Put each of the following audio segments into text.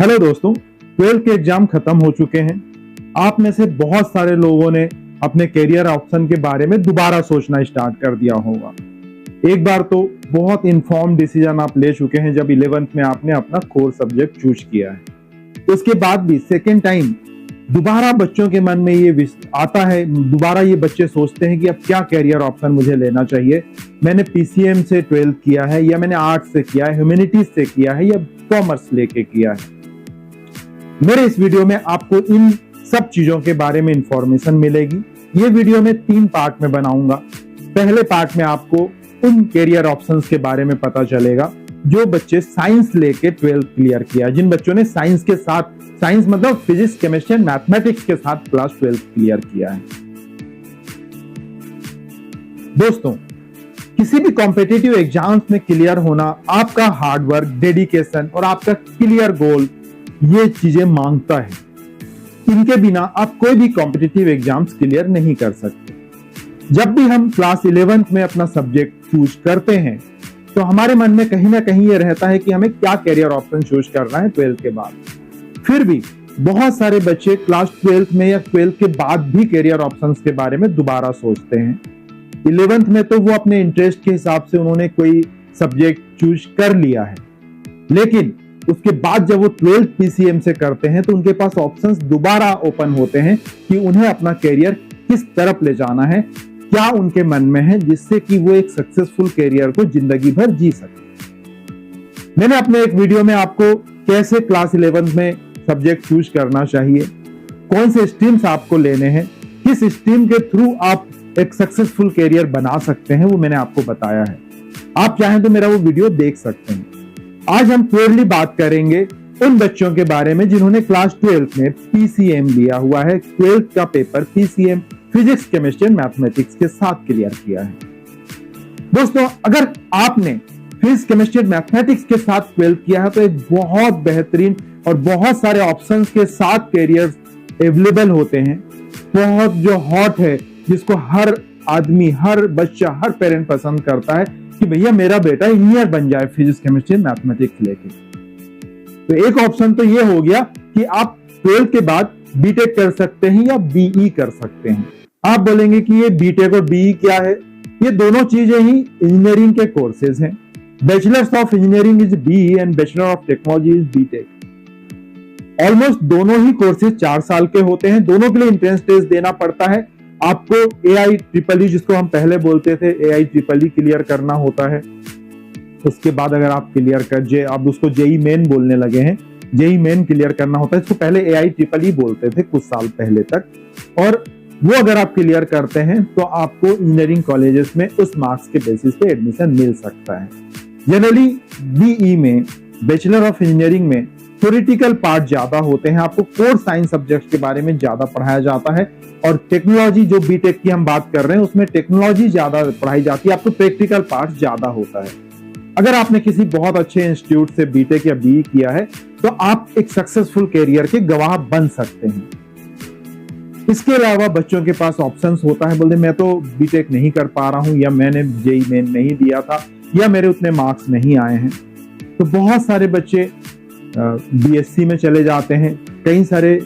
Hello दोस्तों, 12th के exam खत्म हो चुके हैं। आप में से बहुत सारे लोगों ने अपने करियर ऑप्शन के बारे में दोबारा सोचना स्टार्ट कर दिया होगा। एक बार तो बहुत इन्फॉर्म डिसीजन आप ले चुके हैं जब 11th में आपने अपना कोर सब्जेक्ट चूज किया है। उसके बाद भी सेकेंड टाइम दोबारा बच्चों के मन में ये आता है, दोबारा ये बच्चे सोचते हैं कि अब क्या करियर ऑप्शन मुझे लेना चाहिए। मैंने पीसीएम से 12th किया है, या मैंने आर्ट्स से किया है, ह्यूमैनिटीज से किया है, या कॉमर्स लेके किया है। मेरे इस वीडियो में आपको इन सब चीजों के बारे में इंफॉर्मेशन मिलेगी। ये वीडियो में 3 पार्ट में बनाऊंगा। पहले पार्ट में आपको उन करियर ऑप्शंस के बारे में पता चलेगा जो बच्चे साइंस लेके 12th क्लियर किया, जिन बच्चों ने साइंस के साथ, साइंस मतलब फिजिक्स, केमिस्ट्री, मैथमेटिक्स के साथ क्लास 12th क्लियर किया है। दोस्तों, किसी भी कॉम्पिटिटिव एग्जाम्स में क्लियर होना आपका हार्ड वर्क, डेडिकेशन और आपका क्लियर गोल ये चीजें मांगता है। इनके बिना आप कोई भी कॉम्पिटिटिव एग्जाम्स क्लियर नहीं कर सकते। जब भी हम क्लास 11th में अपना सब्जेक्ट चूज करते हैं तो हमारे मन में कहीं ना कहीं ये रहता है कि हमें क्या करियर ऑप्शन चूज करना है 12th के बाद। फिर भी बहुत सारे बच्चे क्लास 12th में या 12th के बाद भी करियर ऑप्शंस के बारे में दोबारा सोचते हैं। 11th में तो वो अपने इंटरेस्ट के हिसाब से उन्होंने कोई सब्जेक्ट चूज कर लिया है, लेकिन उसके बाद जब वो 12th पीसीएम से करते हैं तो उनके पास ऑप्शंस दोबारा ओपन होते हैं कि उन्हें अपना करियर किस तरफ ले जाना है, क्या उनके मन में है, जिससे कि वो एक सक्सेसफुल करियर को जिंदगी भर जी सके। मैंने अपने एक वीडियो में आपको कैसे क्लास 11th में सब्जेक्ट चूज करना चाहिए, कौन से स्ट्रीम्स आपको लेने हैं, किस स्ट्रीम के थ्रू आप एक सक्सेसफुल करियर बना सकते हैं, वो मैंने आपको बताया है। आप चाहें तो मेरा वो वीडियो देख सकते हैं। आज हम क्लियरली बात करेंगे उन बच्चों के बारे में जिन्होंने क्लास 12th में पीसीएम लिया हुआ है, 12th का paper PCM physics, chemistry, mathematics के साथ क्लियर किया है। दोस्तों, अगर आपने फिजिक्स, केमिस्ट्री, मैथमेटिक्स के साथ 12th किया है तो एक बहुत बेहतरीन और बहुत सारे ऑप्शंस के साथ करियर अवेलेबल होते हैं। बहुत जो हॉट है, जिसको हर आदमी, हर बच्चा, हर पेरेंट पसंद करता है कि भैया मेरा बेटा इंजीनियर बन जाए फिजिक्स, केमिस्ट्री, मैथमेटिक्स लेके। तो एक ऑप्शन तो ये हो गया कि आप 12th के बाद बीटेक कर सकते हैं या बीई कर सकते हैं। आप बोलेंगे कि ये बीटेक और बीई क्या है? ये दोनों चीजें ही इंजीनियरिंग के कोर्सेज हैं। Bachelors of engineering is BE and bachelor of technology is BTech. Almost दोनों ही कोर्सेज 4 साल के होते हैं। दोनों के लिए एंट्रेंस टेस्ट देना पड़ता है। आपको AIEEE, जिसको हम पहले बोलते थे, AIEEE क्लियर करना होता है। उसके बाद अगर आप क्लियर कर आप उसको जेई मेन बोलने लगे हैं, जेई मेन क्लियर करना होता है। इसको पहले AIEEE बोलते थे कुछ साल पहले तक, और वो अगर आप क्लियर करते हैं तो आपको इंजीनियरिंग कॉलेजेस में उस मार्क्स के बेसिस पे एडमिशन मिल सकता है। जनरली बीई में, बैचलर ऑफ इंजीनियरिंग में थ्योरेटिकल पार्ट ज्यादा होते हैं। आपको कोर साइंस सब्जेक्ट के बारे में ज्यादा पढ़ाया जाता है, और टेक्नोलॉजी, जो बीटेक की हम बात कर रहे हैं, उसमें टेक्नोलॉजी ज्यादा पढ़ाई जाती है। आपको प्रैक्टिकल पार्ट ज्यादा होता है। अगर आपने किसी बहुत अच्छे इंस्टीट्यूट से बीटेक या बीई किया है तो आप एक सक्सेसफुल करियर के गवाह बन सकते हैं। इसके अलावा बच्चों के पास ऑप्शंस होता है, बोलते मैं तो बीटेक नहीं कर पा रहा हूं, या मैंने जेई मेन नहीं दिया था, या मेरे उतने मार्क्स नहीं आए हैं। तो बहुत सारे बच्चे बीएससी में चले जाते हैं, कई सारे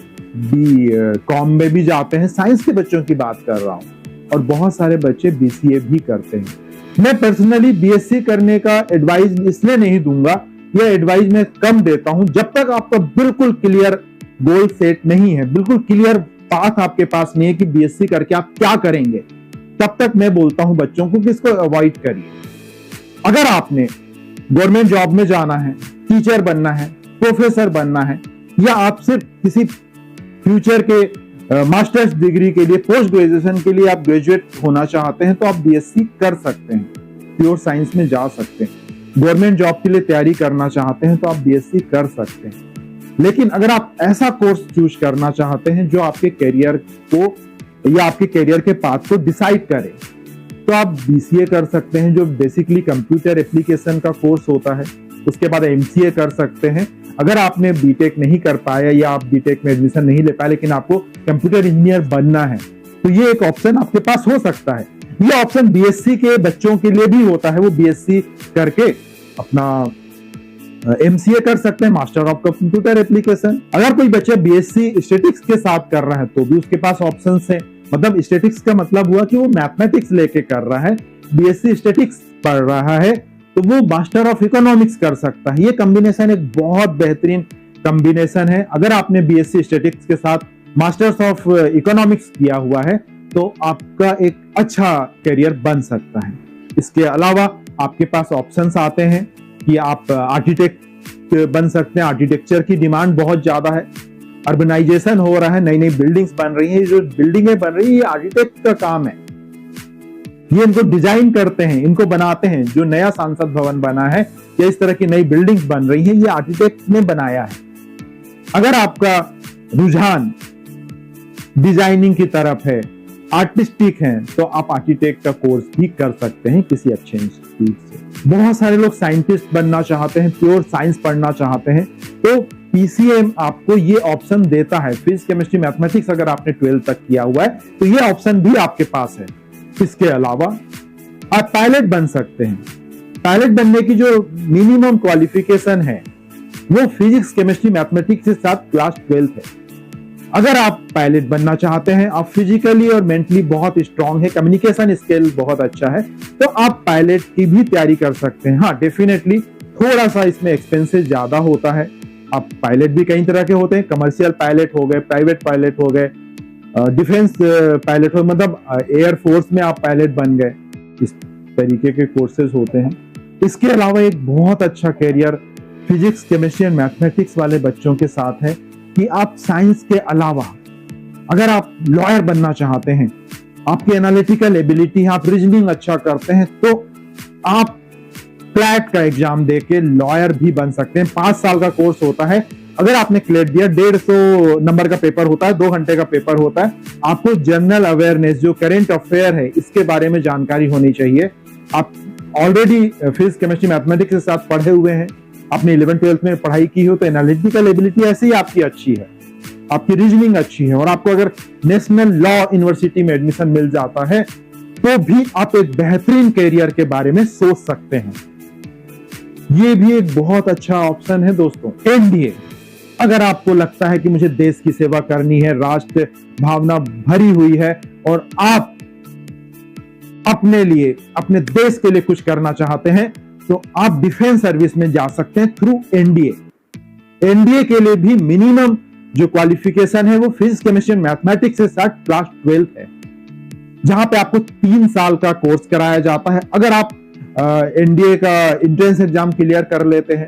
कॉम में भी जाते हैं। साइंस के बच्चों की बात कर रहा हूं, और बहुत सारे बच्चे बीसीए भी करते हैं। मैं पर्सनली बीएससी करने का एडवाइस इसलिए नहीं दूंगा, यह एडवाइस मैं कम देता हूं जब तक आपका बिल्कुल क्लियर गोल सेट नहीं है, बिल्कुल क्लियर पाथ आपके पास नहीं है कि बीएससी करके आप क्या करेंगे। तब तक मैं बोलता हूं बच्चों को कि इसको अवॉइड करिए। अगर आपने गवर्नमेंट जॉब में जाना है, टीचर बनना है, प्रोफेसर बनना है, या आप सिर्फ किसी फ्यूचर के मास्टर्स डिग्री के लिए, पोस्ट ग्रेजुएशन के लिए आप ग्रेजुएट होना चाहते हैं तो आप बीएससी कर सकते हैं, प्योर साइंस में जा सकते हैं। गवर्नमेंट जॉब के लिए तैयारी करना चाहते हैं तो आप बीएससी कर सकते हैं। लेकिन अगर आप ऐसा कोर्स चूज करना चाहते हैं जो आपके करियर को या आपके करियर के पाथ को डिसाइड करे, तो आप बीसीए कर सकते हैं, जो बेसिकली कंप्यूटर एप्लीकेशन का कोर्स होता है। उसके बाद एमसीए कर सकते हैं। अगर आपने बीटेक नहीं कर पाया या आप बीटेक में एडमिशन नहीं ले पाए, लेकिन आपको कंप्यूटर इंजीनियर बनना है, तो ये एक ऑप्शन आपके पास हो सकता है। ये ऑप्शन बीएससी के बच्चों के लिए भी होता है। वो बीएससी करके अपना MCA कर सकते हैं, मास्टर ऑफ कंप्यूटर एप्लीकेशन। अगर कोई बच्चा BSc स्टैटिक्स के साथ कर रहा है तो भी उसके पास ऑप्शंस हैं। मतलब स्टैटिक्स का मतलब हुआ कि वो मैथमेटिक्स लेके कर रहा है, BSc स्टैटिक्स पढ़ रहा है, तो वो मास्टर ऑफ इकोनॉमिक्स कर सकता है। ये कॉम्बिनेशन एक बहुत बेहतरीन कॉम्बिनेशन है। अगर आपने BSc स्टैटिक्स के साथ मास्टर्स ऑफ इकोनॉमिक्स किया हुआ है तो आपका एक अच्छा करियर बन सकता है। इसके अलावा आपके पास ऑप्शंस आते हैं कि आप आर्किटेक्ट बन सकते हैं। आर्किटेक्चर की डिमांड बहुत ज्यादा है, अर्बनाइजेशन हो रहा है, नई नई बिल्डिंग्स बन रही हैं। जो बिल्डिंगें बन रही है ये आर्किटेक्ट का काम है, ये इनको डिजाइन करते हैं, इनको बनाते हैं। जो नया संसद भवन बना है या इस तरह की नई बिल्डिंग्स बन रही हैं ये आर्किटेक्ट ने बनाया है। अगर आपका रुझान डिजाइनिंग की तरफ है, आर्टिस्टिक है, तो आप आर्किटेक्ट का कोर्स भी कर सकते हैं किसी अच्छे इंस्टीट्यूट से। बहुत सारे लोग साइंटिस्ट बनना चाहते हैं, प्योर साइंस पढ़ना चाहते हैं, तो PCM आपको ये ऑप्शन देता है। फिजिक्स केमिस्ट्री मैथमेटिक्स अगर आपने 12th तक किया हुआ है तो ये ऑप्शन भी आपके पास है। इसके अलावा आप पायलट बन सकते हैं। पायलट बनने की जो मिनिमम क्वालिफिकेशन है वो फिजिक्स केमिस्ट्री मैथमेटिक्स के साथ क्लास 12th है। अगर आप पायलट बनना चाहते हैं, आप फिजिकली और मेंटली बहुत स्ट्रांग है, कम्युनिकेशन स्किल बहुत अच्छा है, तो आप पायलट की भी तैयारी कर सकते हैं। हाँ, डेफिनेटली थोड़ा सा इसमें एक्सपेंसेस ज्यादा होता है। आप पायलट भी कई तरह के होते हैं, कमर्शियल पायलट हो गए, प्राइवेट पायलट हो गए, डिफेंस पायलट हो, मतलब एयर फोर्स में आप पायलट बन गए। इस तरीके के कोर्सेज होते हैं। इसके अलावा एक बहुत अच्छा career physics chemistry and mathematics वाले बच्चों के साथ है कि आप साइंस के अलावा अगर आप लॉयर बनना चाहते हैं, आपकी एनालिटिकल एबिलिटी है, आप रीजनिंग अच्छा करते हैं, तो आप क्लैट का एग्जाम देके लॉयर भी बन सकते हैं। 5 साल का कोर्स होता है। अगर आपने क्लैट दिया, 150 नंबर का पेपर होता है, 2 घंटे का पेपर होता है। आपको जनरल अवेयरनेस, जो करेंट अफेयर है, इसके बारे में जानकारी होनी चाहिए। आप ऑलरेडी फिजिक्स केमिस्ट्री मैथमेटिक्स के साथ पढ़े हुए हैं, आपने 11th-12th में पढ़ाई की हो, तो एनालिटिकल एबिलिटी ऐसे ही आपकी अच्छी है, आपकी रीजनिंग अच्छी है, और आपको अगर नेशनल लॉ यूनिवर्सिटी में एडमिशन मिल जाता है तो भी आप एक बेहतरीन करियर के बारे में सोच सकते हैं। ये भी एक बहुत अच्छा ऑप्शन है दोस्तों। NDA, अगर आपको लगता है कि मुझे देश की सेवा करनी है, राष्ट्र भावना भरी हुई है और आप अपने लिए, अपने देश के लिए कुछ करना चाहते हैं, तो आप डिफेंस सर्विस में जा सकते हैं थ्रू NDA। NDA के लिए भी मिनिमम जो क्वालिफिकेशन है वो फिजिक्स केमिस्ट्री मैथमेटिक्स के साथ क्लास 12th है, जहां पे आपको 3 साल का कोर्स कराया जाता है। अगर आप NDA का एंट्रेंस एग्जाम क्लियर कर लेते हैं,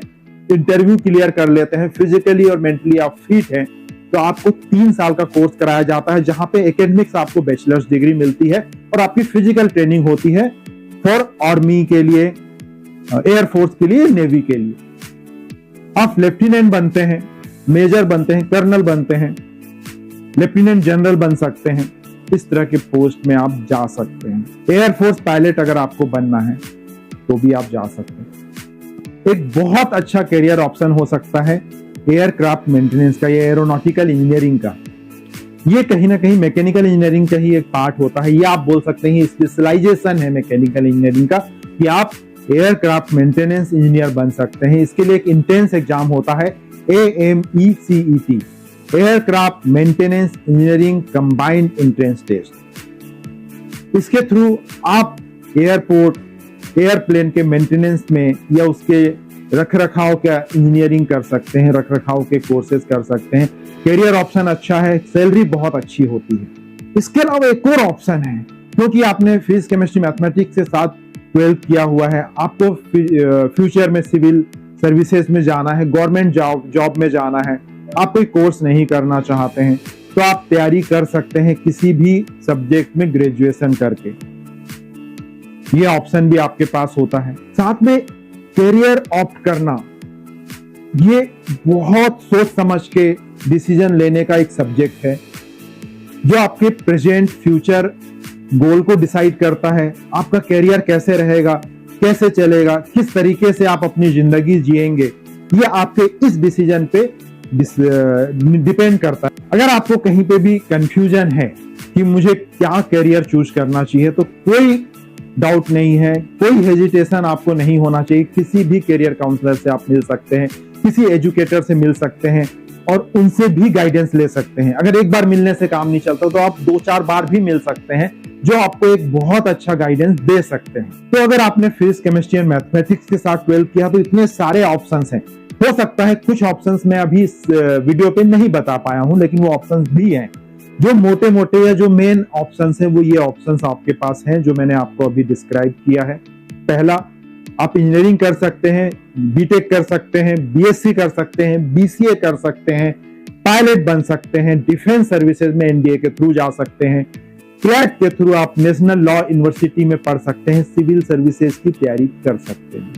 इंटरव्यू क्लियर कर लेते हैं, फिजिकली और मेंटली आप फिट हैं, तो आपको 3 साल का कोर्स कराया जाता है, जहां पे एकेडमिक्स आपको बैचलर्स डिग्री मिलती है और आपकी फिजिकल ट्रेनिंग होती है फॉर आर्मी के लिए, एयरफोर्स के लिए, नेवी के लिए। आप लेफ्टिनेंट बनते हैं, मेजर बनते हैं, कर्नल बनते हैं, लेफ्टिनेंट जनरल बन सकते हैं। इस तरह के पोस्ट में आप जा सकते हैं। एयरफोर्स पायलट अगर आपको बनना है तो भी आप जा सकते हैं। एक बहुत अच्छा करियर ऑप्शन हो सकता है एयरक्राफ्ट मेंटेनेंस का या एरोनॉटिकल इंजीनियरिंग का। ये कहीं ना कहीं मैकेनिकल इंजीनियरिंग का ही एक पार्ट होता है। ये आप बोल सकते हैं स्पेशलाइजेशन है मैकेनिकल इंजीनियरिंग का, कि आप एयरक्राफ्ट मेंटेनेंस इंजीनियर बन सकते हैं। इसके लिए एक इंटेंस एग्जाम होता है, AMECET, aircraft maintenance engineering combined entrance test. इसके थ्रू आप एयरपोर्ट, एयरप्लेन के मेंटेनेंस में या उसके रखरखाव का इंजीनियरिंग कर सकते हैं, रखरखाव के कोर्सेज कर सकते हैं। करियर ऑप्शन अच्छा है, सैलरी बहुत अच्छी होती है। इसके अलावा एक और ऑप्शन है, क्योंकि आपने फिजिक्स केमिस्ट्री मैथमेटिक्स के साथ 12th किया हुआ है, आपको फ्यूचर में सिविल सर्विसेज में जाना है, गवर्नमेंट जॉब में जाना है, आप कोई कोर्स नहीं करना चाहते हैं, तो आप तैयारी कर सकते हैं किसी भी सब्जेक्ट में ग्रेजुएशन करके। ये ऑप्शन भी आपके पास होता है। साथ में करियर ऑप्ट करना, ये बहुत सोच समझ के डिसीजन लेने का एक सब्जेक्ट है, जो आपके प्रेजेंट फ्यूचर गोल को डिसाइड करता है। आपका करियर कैसे रहेगा, कैसे चलेगा, किस तरीके से आप अपनी जिंदगी जिएंगे, ये आपके इस डिसीजन पे डिपेंड करता है। अगर आपको कहीं पे भी कंफ्यूजन है कि मुझे क्या करियर चूज करना चाहिए, तो कोई डाउट नहीं है, कोई हेजिटेशन आपको नहीं होना चाहिए। किसी भी करियर काउंसलर से आप मिल सकते हैं, किसी एजुकेटर से मिल सकते हैं और उनसे भी गाइडेंस ले सकते हैं। अगर एक बार मिलने से काम नहीं चलता तो आप 2-4 बार भी मिल सकते हैं, जो आपको एक बहुत अच्छा गाइडेंस दे सकते हैं। तो अगर आपने फिजिक्स, केमिस्ट्री एंड मैथमेटिक्स के साथ 12 किया तो इतने सारे ऑप्शंस हैं। हो सकता है कुछ ऑप्शंस मैं अभी इस वीडियो पे नहीं बता पाया हूं, लेकिन वो ऑप्शंस भी हैं। जो मोटे मोटे या जो मेन ऑप्शंस हैं वो ये ऑप्शंस आपके पास हैं, जो मैंने आपको अभी डिस्क्राइब किया है। पहला, आप इंजीनियरिंग कर सकते हैं, बीटेक कर सकते हैं, बीएससी कर सकते हैं, बीसीए कर सकते हैं, पायलट बन सकते हैं, डिफेंस सर्विसेज में एनडीए के थ्रू जा सकते हैं, क्लैट के थ्रू आप नेशनल लॉ यूनिवर्सिटी में पढ़ सकते हैं, सिविल सर्विसेज की तैयारी कर सकते हैं।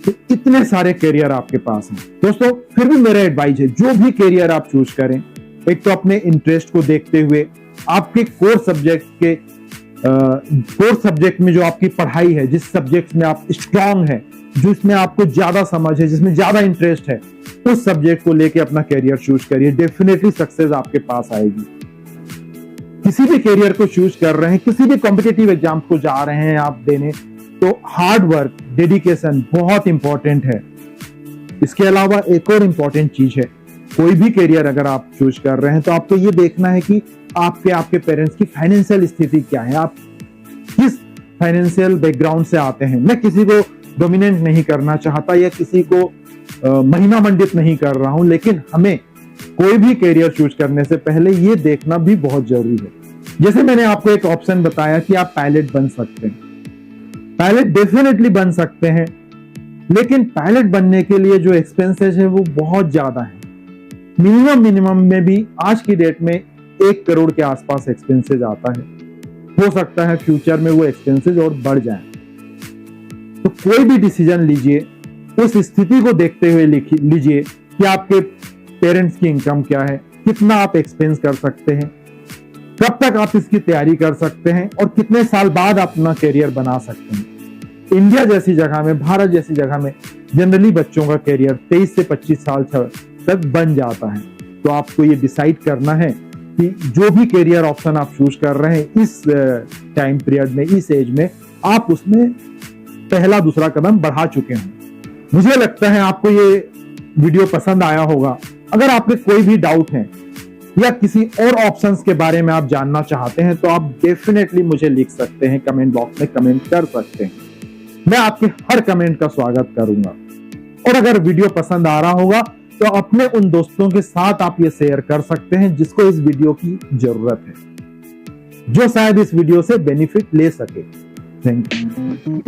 तो इतने सारे करियर आपके पास हैं दोस्तों। फिर भी मेरा एडवाइस है, जो भी करियर आप चूज करें, एक तो अपने इंटरेस्ट को देखते हुए, आपके कोर सब्जेक्ट में जो आपकी पढ़ाई है, जिस सब्जेक्ट में आप स्ट्रांग है, जिसमें आपको ज्यादा समझ है, जिसमें ज्यादा इंटरेस्ट है, उस सब्जेक्ट को लेके अपना करियर चूज करिए। डेफिनेटली सक्सेस आपके पास आएगी। किसी भी करियर को चूज कर रहे हैं, किसी भी कॉम्पिटिटिव एग्जाम को जा रहे हैं आप देने, तो हार्ड वर्क, डेडिकेशन बहुत इंपॉर्टेंट है। इसके अलावा एक और इंपॉर्टेंट चीज है, कोई भी करियर अगर आप चूज कर रहे हैं तो आपको ये देखना है कि आपके पेरेंट्स की फाइनेंशियल स्थिति क्या है, आप किस फाइनेंशियल बैकग्राउंड से आते हैं। मैं किसी को डोमिनेट नहीं करना चाहता या किसी को महिमा मंडित नहीं कर रहा हूं, लेकिन हमें कोई भी करियर चूज करने से पहले ये देखना भी बहुत जरूरी है। जैसे मैंने आपको एक ऑप्शन बताया कि आप पायलट बन सकते हैं, पायलट डेफिनेटली बन सकते हैं, लेकिन पायलट बनने के लिए जो एक्सपेंसेस है वो बहुत ज्यादा है। मिनिमम में भी आज की डेट में 1 करोड़ के आसपास एक्सपेंसेस आता है। हो सकता है फ्यूचर में वो एक्सपेंसेस और बढ़ जाए। तो कोई भी डिसीजन लीजिए, उस स्थिति को देखते हुए लीजिए कि आपके पेरेंट्स की इनकम क्या है, कितना आप एक्सपेंस कर सकते हैं, कब तक आप इसकी तैयारी कर सकते हैं और कितने साल बाद अपना करियर बना सकते हैं। इंडिया जैसी जगह में, भारत जैसी जगह में जनरली बच्चों का करियर 23 से 25 साल तक बन जाता है। तो आपको ये डिसाइड करना है कि जो भी करियर ऑप्शन आप चूज कर रहे हैं इस टाइम पीरियड में, इस एज में, आप उसमें पहला दूसरा कदम बढ़ा चुके हैं। मुझे लगता है आपको ये वीडियो पसंद आया होगा। अगर आपके कोई भी डाउट है या किसी और ऑप्शंस के बारे में आप जानना चाहते हैं तो आप डेफिनेटली मुझे लिख सकते हैं, कमेंट बॉक्स में कमेंट कर सकते हैं। मैं आपके हर कमेंट का स्वागत करूंगा। और अगर वीडियो पसंद आ रहा होगा तो अपने उन दोस्तों के साथ आप ये शेयर कर सकते हैं जिसको इस वीडियो की जरूरत है, जो शायद इस वीडियो से बेनिफिट ले सके। Thank you.